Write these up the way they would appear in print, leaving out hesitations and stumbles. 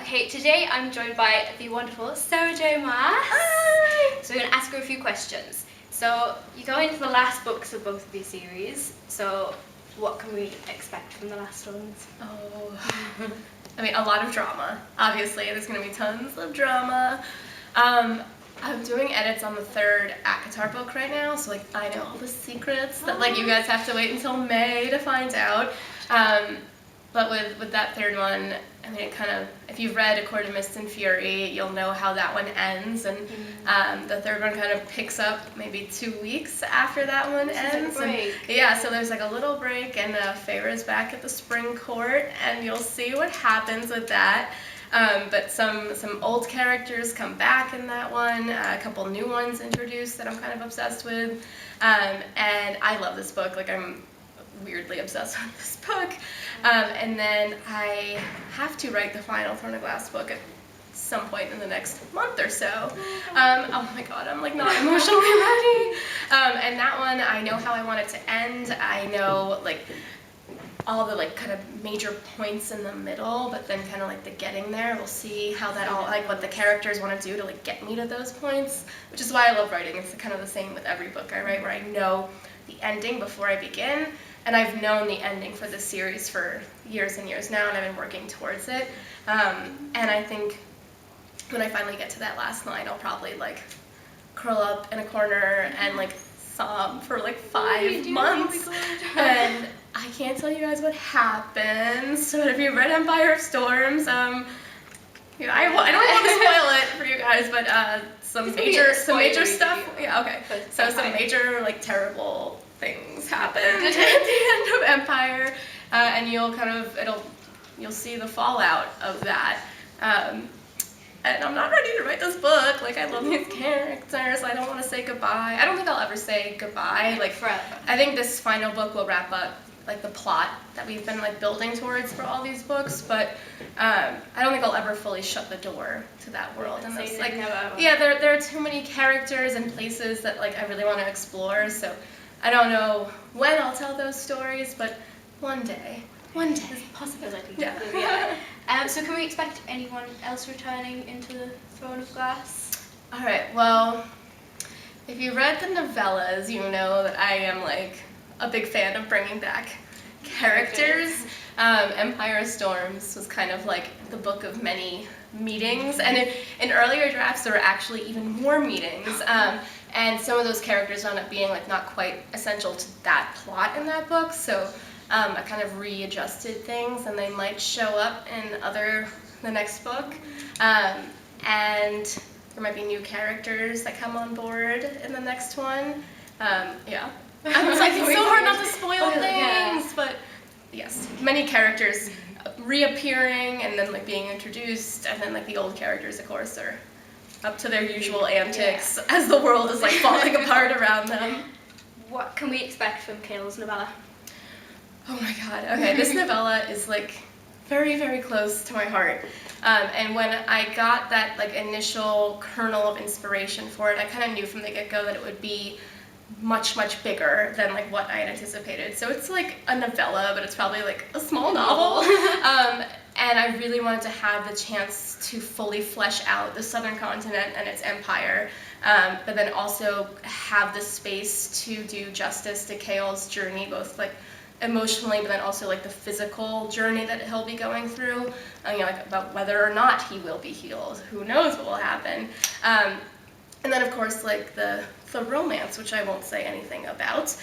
Okay, today I'm joined by the wonderful Sarah J. Maas. Hi! So we're going to ask her a few questions. So you go into the last books of both of these series, so what can we expect from the last ones? Oh, I mean, a lot of drama. Obviously, there's going to be tons of drama. I'm doing edits on the third ACOTAR book right now, so like I know all the secrets that like you guys have to wait until May to find out. But with that third one, I mean, it kind of, if you've read A Court of Mist and Fury, you'll know how that one ends, and the third one kind of picks up maybe 2 weeks after that one ends. Break. And, yeah, so there's like a little break, and Feyre's back at the Spring Court, and you'll see what happens with that. But some old characters come back in that one, a couple new ones introduced that I'm kind of obsessed with, and I love this book. Like, I'm weirdly obsessed with this book. And then I have to write the final Throne of Glass book at some point in the next month or so. Oh my god, I'm like not emotionally ready. And that one, I know how I want it to end. I know like all the like kind of major points in the middle, but then kind of like the getting there, we'll see how that all, like what the characters want to do to like get me to those points, which is why I love writing. It's kind of the same with every book I write, where I know the ending before I begin, and I've known the ending for this series for years and years now, and I've been working towards it. And I think when I finally get to that last line, I'll probably like curl up in a corner and like sob for like 5 months. And I can't tell you guys what happens, but if you've read Empire of Storms, I don't want to spoil it for you guys, but some major stuff. Yeah, okay. So some major like terrible things happened at the end of Empire, and you'll see the fallout of that. And I'm not ready to write this book. Like, I love these characters. I don't want to say goodbye. I don't think I'll ever say goodbye. Like, forever. I think this final book will wrap up like the plot that we've been like building towards for all these books, but I don't think I'll ever fully shut the door to that world. And that's like, yeah, there are too many characters and places that like I really want to explore. So I don't know when I'll tell those stories, but one day. There's a possibility. Yeah. So can we expect anyone else returning into the Throne of Glass? All right. Well, if you read the novellas, you know that I am like a big fan of bringing back characters. Empire of Storms was kind of like the book of many meetings, and in earlier drafts there were actually even more meetings, and some of those characters wound up being like not quite essential to that plot in that book, so I kind of readjusted things, and they might show up in the next book, and there might be new characters that come on board in the next one. Yeah. It's like, it's so hard not to spoil things, but yes, many characters reappearing and then like being introduced, and then like the old characters, of course, are up to their usual antics as the world is like falling apart around them. What can we expect from Kayla's novella? Oh my god, okay, this novella is like very, very close to my heart. And when I got that like initial kernel of inspiration for it, I kind of knew from the get-go that it would be much, much bigger than like what I had anticipated. So it's like a novella, but it's probably like a small novel. And I really wanted to have the chance to fully flesh out the southern continent and its empire, but then also have the space to do justice to Chaol's journey, both like emotionally, but then also like the physical journey that he'll be going through, like about whether or not he will be healed. Who knows what will happen. And then of course like the romance, which I won't say anything about.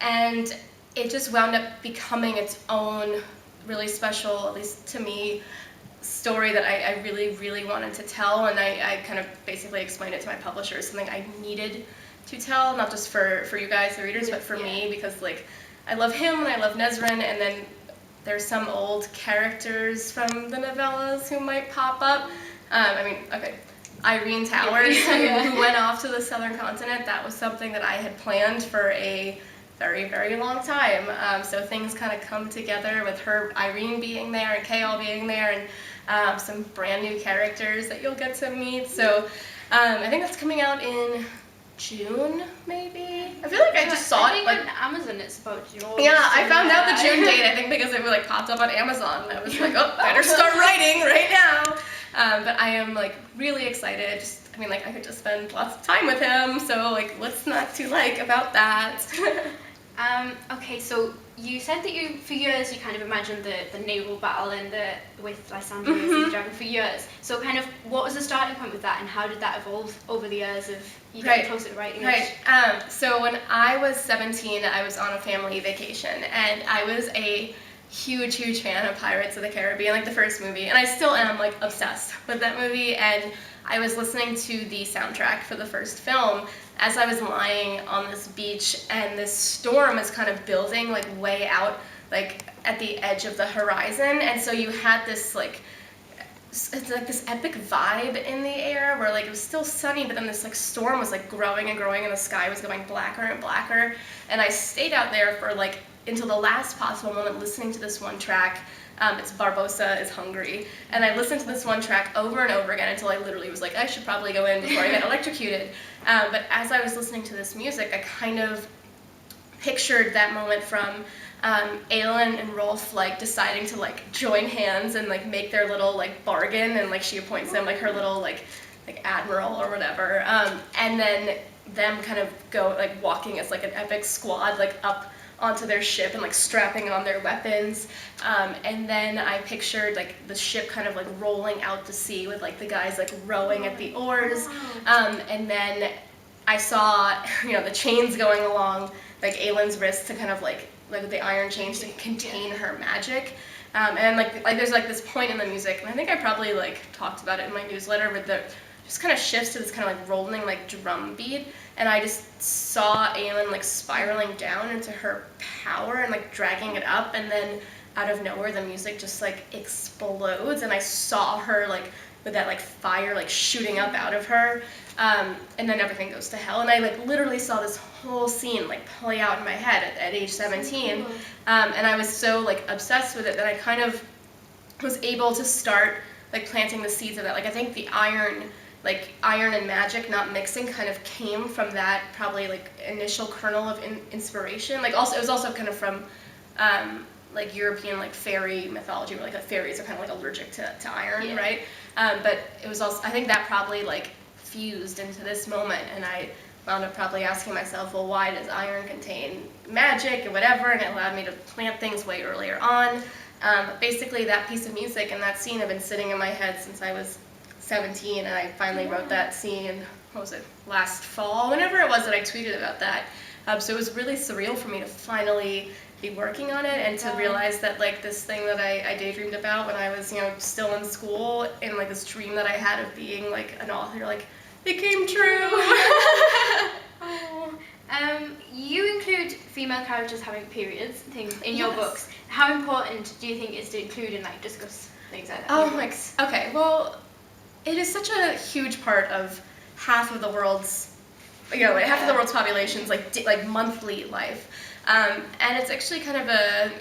And it just wound up becoming its own really special, at least to me, story that I really, really wanted to tell, and I kind of basically explained it to my publisher as something I needed to tell, not just for you guys, the readers, but for me, because like I love him and I love Nesrin, and then there's some old characters from the novellas who might pop up. I mean, okay, Irene Towers, who went off to the southern continent, that was something that I had planned for a very, very long time. So things kind of come together with Irene being there and Chaol being there, and some brand new characters that you'll get to meet. So I think that's coming out in June, maybe? I feel like I just saw it like on Amazon. It's about June. Yeah, I found out the June date, I think, because it like popped up on Amazon. I was like, oh, better start writing right now. But I am like really excited. I mean, like I could just spend lots of time with him. So like, what's not to like about that? Okay, so you said that for years, you kind of imagined the naval battle and with Lysander as the dragon for years. So kind of, what was the starting point with that, and how did that evolve over the years of you getting closer to writing it? Right. So when I was 17, I was on a family vacation, and I was a huge fan of Pirates of the Caribbean, like the first movie, and I still am like obsessed with that movie. And I was listening to the soundtrack for the first film as I was lying on this beach, and this storm is kind of building like way out, like at the edge of the horizon. And so you had this like, it's like this epic vibe in the air where like it was still sunny, but then this like storm was like growing and growing, and the sky was going blacker and blacker. And I stayed out there for like until the last possible moment listening to this one track. It's Barbossa is Hungry, and I listened to this one track over and over again until I literally was like, I should probably go in before I get electrocuted. But as I was listening to this music, I kind of pictured that moment from Aelin and Rolf like deciding to like join hands and like make their little like bargain, and like she appoints them like her little like admiral or whatever, and then them kind of go like walking as like an epic squad like up onto their ship and like strapping on their weapons, and then I pictured like the ship kind of like rolling out to sea with like the guys like rowing at the oars, and then I saw the chains going along like Aelin's wrist to kind of like the iron chains to contain her magic, and like there's like this point in the music, and I think I probably like talked about it in my newsletter, where the just kind of shifts to this kind of like rolling like drum beat, and I just saw Aelin like spiraling down into her power and like dragging it up, and then out of nowhere the music just like explodes, and I saw her like with that like fire like shooting up out of her, and then everything goes to hell, and I like literally saw this whole scene like play out in my head at age 17, and I was so like obsessed with it that I kind of was able to start like planting the seeds of that. Like I think the iron and magic not mixing kind of came from that probably like initial kernel of inspiration. Like also it was also kind of from like European like fairy mythology, where like the fairies are kind of like allergic to iron, right? But it was also, I think that probably like fused into this moment, and I wound up probably asking myself, well, why does iron contain magic and whatever, and it allowed me to plant things way earlier on. But basically that piece of music and that scene have been sitting in my head since I was 17, and I finally wrote that scene, what was it, last fall, whenever it was that I tweeted about that. So it was really surreal for me to finally be working on it, and to realize that like this thing that I daydreamed about when I was still in school, and like this dream that I had of being like an author, like it came true. You include female characters having periods things in your books. How important do you think it is to include and like discuss things like that? Oh, like okay, well, it is such a huge part of half of the world's, half of the world's population's like monthly life, and it's actually kind of a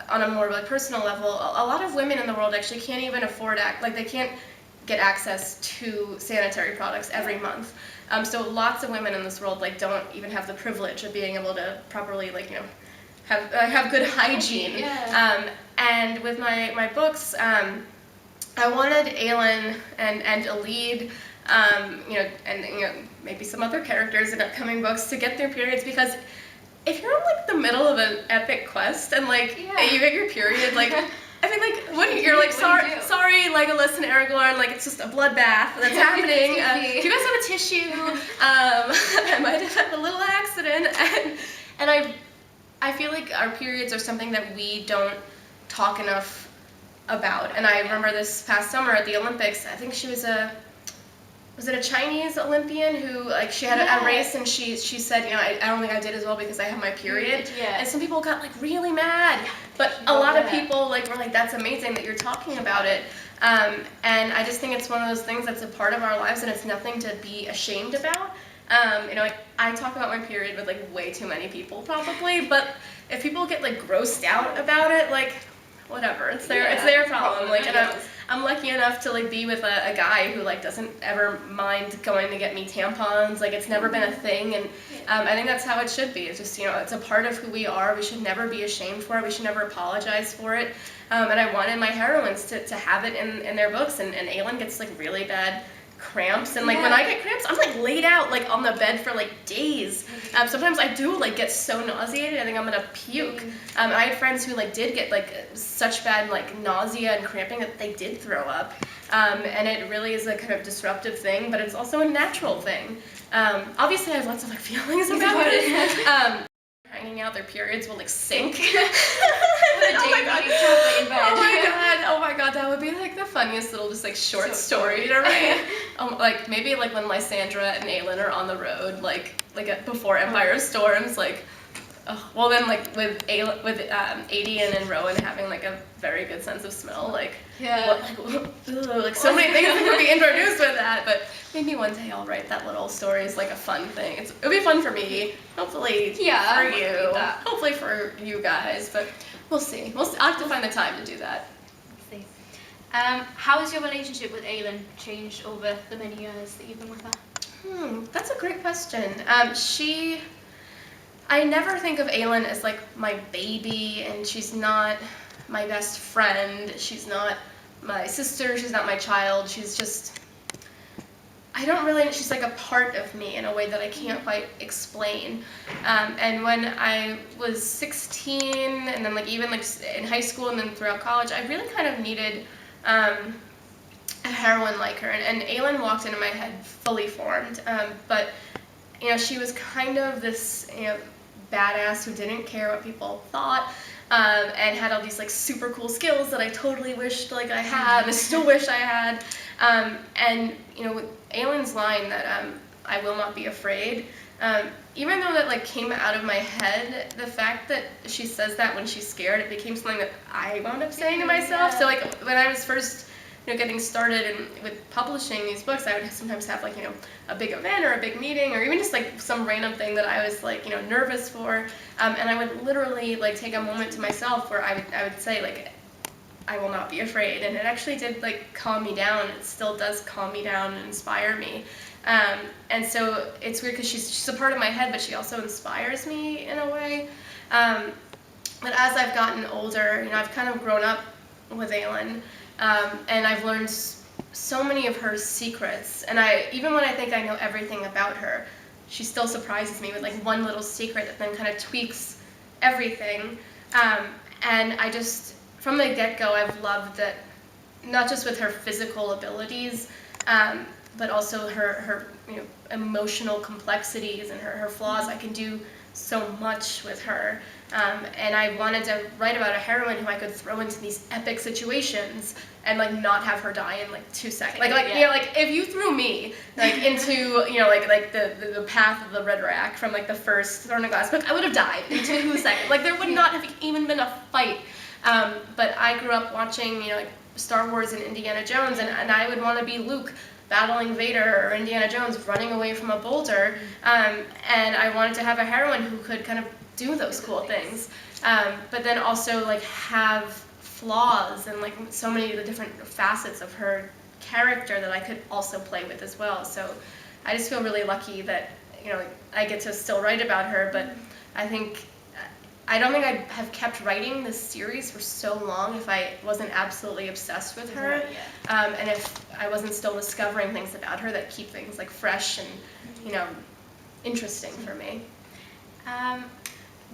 on a more like personal level, a lot of women in the world actually can't even afford they can't get access to sanitary products every month. So lots of women in this world like don't even have the privilege of being able to properly have good hygiene. And with my books, I wanted Aelin and a lead, and maybe some other characters in upcoming books to get their periods, because if you're in like the middle of an epic quest and you get your period, I mean, wouldn't you're like, sorry, Legolas and Aragorn, like it's just a bloodbath that's happening. Do you guys have a tissue? I might have had a little accident, and I feel like our periods are something that we don't talk enough about. And I remember this past summer at the Olympics, I think she was a Chinese Olympian who she had a race, and she said, I don't think I did as well because I have my period. And some people got really mad, but a lot of people were like, that's amazing that you're talking about it. And I just think it's one of those things that's a part of our lives, and it's nothing to be ashamed about. I talk about my period with way too many people probably, but if people get grossed out about it, whatever, it's their problem. And I'm lucky enough to like be with a guy who like doesn't ever mind going to get me tampons. Like it's never been a thing, and I think that's how it should be. It's just, it's a part of who we are. We should never be ashamed for it. We should never apologize for it. And I wanted my heroines to have it in their books. And Aelin gets like really bad cramps, and like when I get cramps, I'm like laid out like on the bed for like days. Sometimes I do like get so nauseated I think I'm gonna puke. I had friends who like did get like such bad like nausea and cramping that they did throw up, and it really is a kind of disruptive thing, but it's also a natural thing. Obviously I have lots of like feelings about it. Hanging out, their periods will like sink. Oh my god, that would be like the funniest little just like short story to write. Like maybe like when Lysandra and Aelin are on the road, like before Empire Storms, like. Well then, like with Adian and Rowan having like a very good sense of smell, like like so many things that could be introduced with that. But maybe one day I'll write that little story as like a fun thing. It'll be fun for me, hopefully for you, hopefully for you guys. But we'll see. I'll have to find the time to do that. Let's see. How has your relationship with Aelin changed over the many years that you've been with her? That's a great question. I never think of Aelin as like my baby, and she's not my best friend. She's not my sister. She's not my child. She's just, she's like a part of me in a way that I can't quite explain. And when I was 16, and then like even like in high school and then throughout college, I really kind of needed a heroine like her. And Aelin walked into my head fully formed, but she was kind of this, badass who didn't care what people thought, and had all these like super cool skills that I totally wished like I had, I still wish I had. And with Aelin's line that I will not be afraid, even though that like came out of my head, the fact that she says that when she's scared, it became something that I wound up saying to myself. So like when I was first getting started and with publishing these books, I would sometimes have like a big event or a big meeting, or even just like some random thing that I was like nervous for, and I would literally like take a moment to myself where I would say like, I will not be afraid, and it actually did like calm me down. It still does calm me down and inspire me, and so it's weird because she's a part of my head, but she also inspires me in a way. But as I've gotten older, I've kind of grown up with Aelin. And I've learned so many of her secrets, and even when I think I know everything about her, she still surprises me with like one little secret that then kind of tweaks everything. And I just, from the get-go, I've loved that, not just with her physical abilities, but also her emotional complexities and her flaws. I can do so much with her. And I wanted to write about a heroine who I could throw into these epic situations and like not have her die in like 2 seconds. Like if you threw me like into like the path of the Red Rack from like the first Throne of Glass book, I would have died in 2 seconds. Like there would not have even been a fight. But I grew up watching like Star Wars and Indiana Jones, and I would want to be Luke battling Vader, or Indiana Jones running away from a boulder, and I wanted to have a heroine who could kind of do those cool things, but then also like have flaws and like so many of the different facets of her character that I could also play with as well. So I just feel really lucky that I get to still write about her, but I don't think I'd have kept writing this series for so long if I wasn't absolutely obsessed with her, and if I wasn't still discovering things about her that keep things like fresh and interesting for me.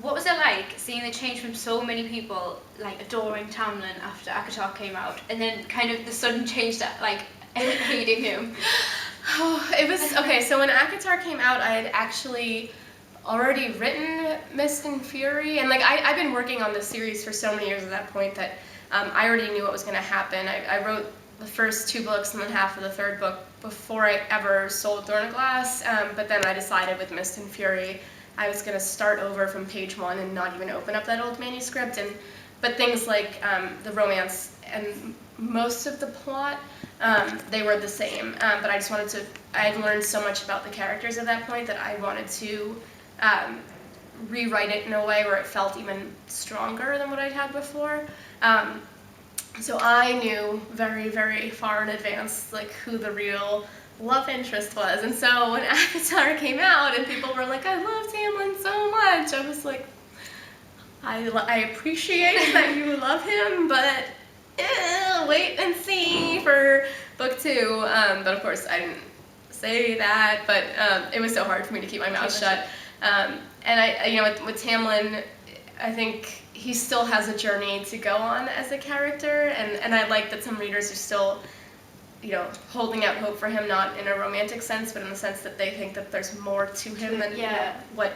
What was it like seeing the change from so many people like adoring Tamlin after ACOTAR came out, and then kind of the sudden change that like hating him? Oh, it was okay. So when ACOTAR came out, I had actually already written Mist and Fury, and like I've been working on this series for so many years at that point that I already knew what was going to happen. I wrote the first 2 books and then half of the 3rd book before I ever sold Throne of Glass, but then I decided with Mist and Fury I was going to start over from page 1 and not even open up that old manuscript, but things like the romance and most of the plot, they were the same, but I just wanted I had learned so much about the characters at that point that I wanted to rewrite it in a way where it felt even stronger than what I'd had before. So I knew very, very far in advance, like, who the real love interest was. And so when Avatar came out and people were like, I love Tamlin so much, I was like, I appreciate that you love him, but wait and see for book 2. But of course, I didn't say that, but it was so hard for me to keep my mouth shut. And with Tamlin, I think he still has a journey to go on as a character, and I like that some readers are still, holding out hope for him, not in a romantic sense, but in the sense that they think that there's more to him than what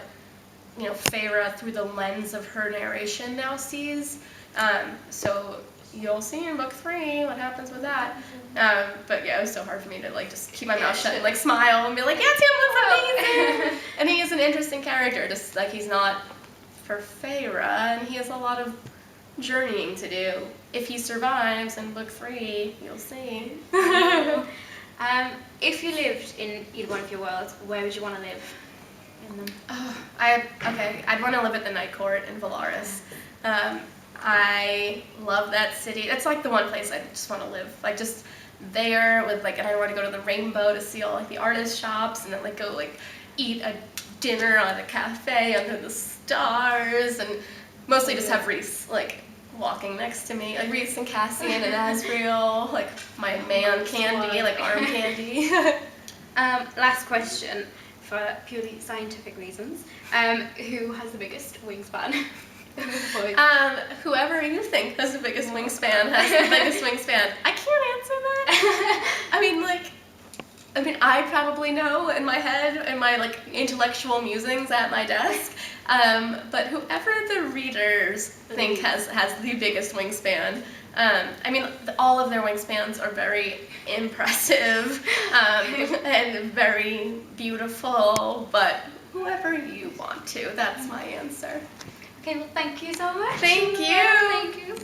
Feyre through the lens of her narration now sees. So you'll see in book 3 what happens with that. But yeah, it was so hard for me to just keep my mouth shut and smile and be like, yeah, Tamlin's amazing. And he is an interesting character, just like he's not for Feyre, and he has a lot of journeying to do. If he survives in book 3, you'll see. If you lived in either one of your worlds, where would you want to live in them? I'd want to live at the Night Court in Valaris. I love that city. It's like the one place I just want to live. Like just there with and I want to go to the Rainbow to see all the artist shops, and then go eat a dinner on a cafe under the stars, and mostly just have Reese walking next to me, Reese and Cassian and Asriel, my man candy, arm candy. Last question, for purely scientific reasons. Who has the biggest wingspan? Whoever you think has the biggest wingspan has the biggest wingspan. I can't answer that. I probably know in my head, in my intellectual musings at my desk. But whoever the readers think has the biggest wingspan. All of their wingspans are very impressive and very beautiful. But whoever you want to, that's my answer. Okay, well, thank you so much. Thank you. Thank you.